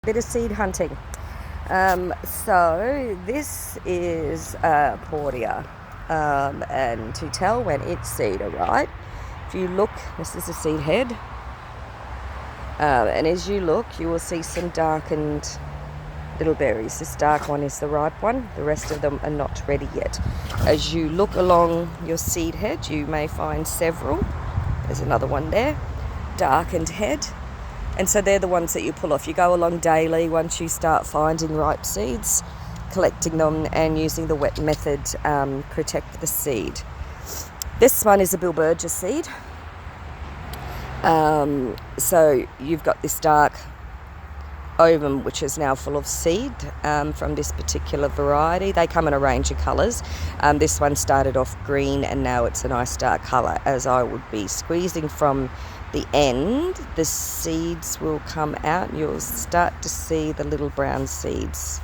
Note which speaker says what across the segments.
Speaker 1: bit of seed hunting. So this is Portia, and to tell when it's seed, right? If you look, this is a seed head, and as you look, you will see some darkened little berries. This dark one is the ripe one. The rest of them are not ready yet. As you look along your seed head, you may find several. There's another one there, darkened head. And so they're the ones that you pull off. You go along daily once you start finding ripe seeds, collecting them and using the wet method, protect the seed. This one is a bilbergia seed. So you've got this dark ovum which is now full of seed from this particular variety. They come in a range of colours. This one started off green and now it's a nice dark colour. As I would be squeezing from the end, the seeds will come out. You'll start to see the little brown seeds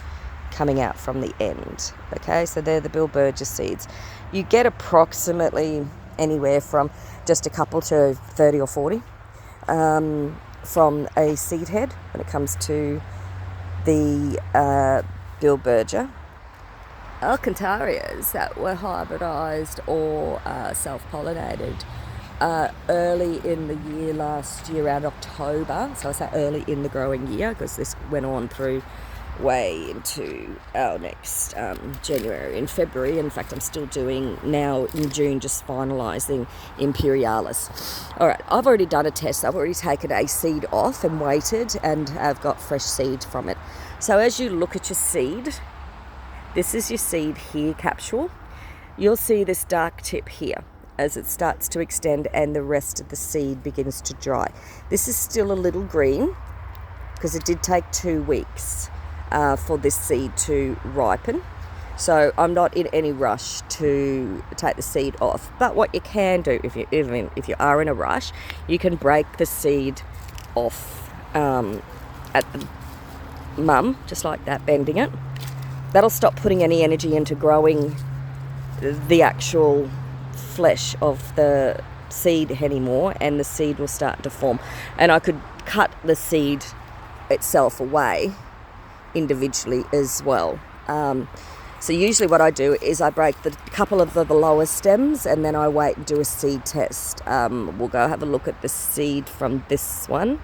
Speaker 1: coming out from the end. Okay, so they're the bilbergia seeds. You get approximately anywhere from just a couple to 30 or 40 from a seed head when it comes to the bilbergia. Alcantarias that were hybridised or self-pollinated early in the year last year, around October. So I say early in the growing year because this went on through way into our next January and February. In fact, I'm still doing now in June, just finalising Imperialis. All right, I've already done a test. I've already taken a seed off and waited, and I've got fresh seed from it. So as you look at your seed, this is your seed here capsule. You'll see this dark tip here as it starts to extend and the rest of the seed begins to dry. This is still a little green because it did take 2 weeks for this seed to ripen. So I'm not in any rush to take the seed off. But what you can do, if you are in a rush, you can break the seed off at the mum, just like that, bending it. That'll stop putting any energy into growing the actual flesh of the seed anymore, and the seed will start to form. And I could cut the seed itself away individually as well. So usually what I do is I break the couple of the lower stems and then I wait and do a seed test. We'll go have a look at the seed from this one.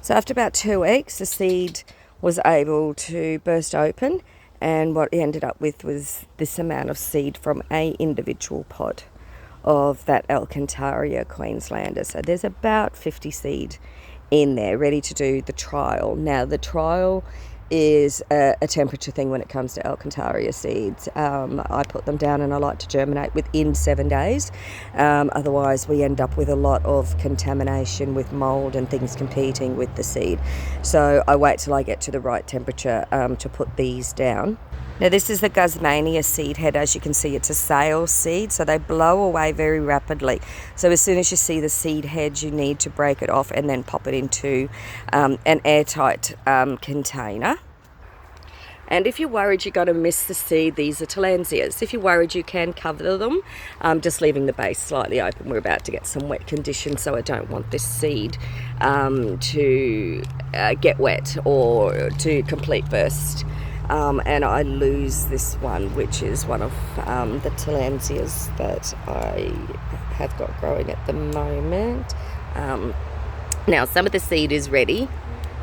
Speaker 1: So after about 2 weeks, the seed was able to burst open, and what we ended up with was this amount of seed from a individual pod of that Alcantaria Queenslander. So there's about 50 seed in there ready to do the trial. Now the trial is a temperature thing when it comes to Alcantaria seeds. I put them down and I like to germinate within 7 days. Otherwise we end up with a lot of contamination with mold and things competing with the seed. So I wait till I get to the right temperature to put these down. Now this is the Guzmania seed head. As you can see, it's a sail seed, so they blow away very rapidly. So as soon as you see the seed head, you need to break it off and then pop it into an airtight container. And if you're worried you're going to miss the seed, these are Tillandsias. If you're worried, you can cover them, just leaving the base slightly open. We're about to get some wet conditions, so I don't want this seed to get wet or to complete burst. And I lose this one, which is one of the Tillandsias that I have got growing at the moment. Now some of the seed is ready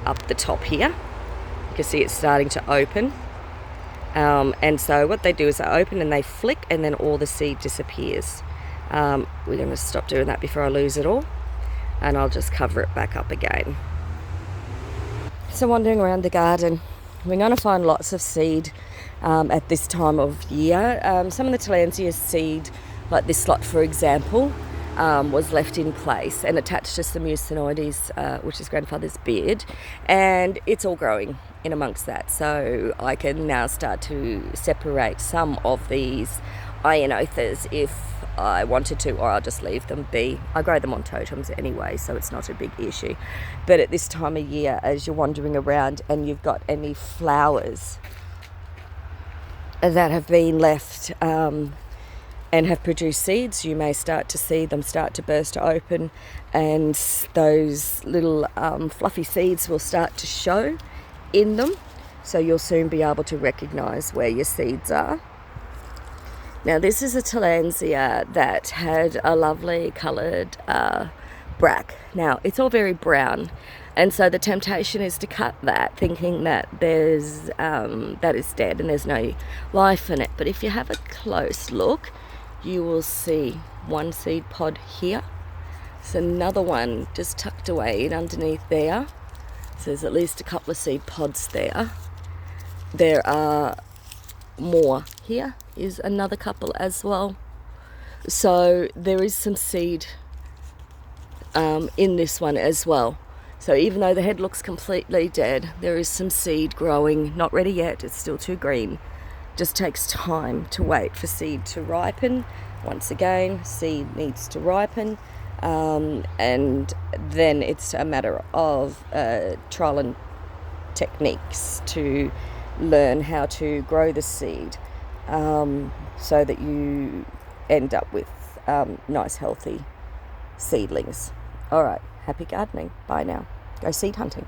Speaker 1: up the top here. You can see it's starting to open. And so what they do is they open and they flick, and then all the seed disappears. We're going to stop doing that before I lose it all, and I'll just cover it back up again. So wandering around the garden, we're going to find lots of seed at this time of year. Some of the Tillandsia seed, like this lot for example, was left in place and attached to some Mucinoides, which is grandfather's beard, and it's all growing in amongst that. So I can now start to separate some of these Ionothas if I wanted to, or I'll just leave them be. I grow them on totems anyway, so it's not a big issue. But at this time of year, as you're wandering around and you've got any flowers that have been left and have produced seeds, you may start to see them start to burst open, and those little fluffy seeds will start to show in them, so you'll soon be able to recognise where your seeds are. Now this is a tillandsia that had a lovely coloured brack. Now it's all very brown, and so the temptation is to cut that, thinking that that is dead and there's no life in it. But if you have a close look, you will see one seed pod here. There's another one just tucked away in underneath there. So there's at least a couple of seed pods there. There are more. Here is another couple as well. So there is some seed in this one as well. So even though the head looks completely dead, there is some seed growing. Not ready yet, it's still too green. Just takes time to wait for seed to ripen. Once again, seed needs to ripen, and then it's a matter of trial and techniques to learn how to grow the seed, so that you end up with nice healthy seedlings. All right, happy gardening. Bye now. Go seed hunting.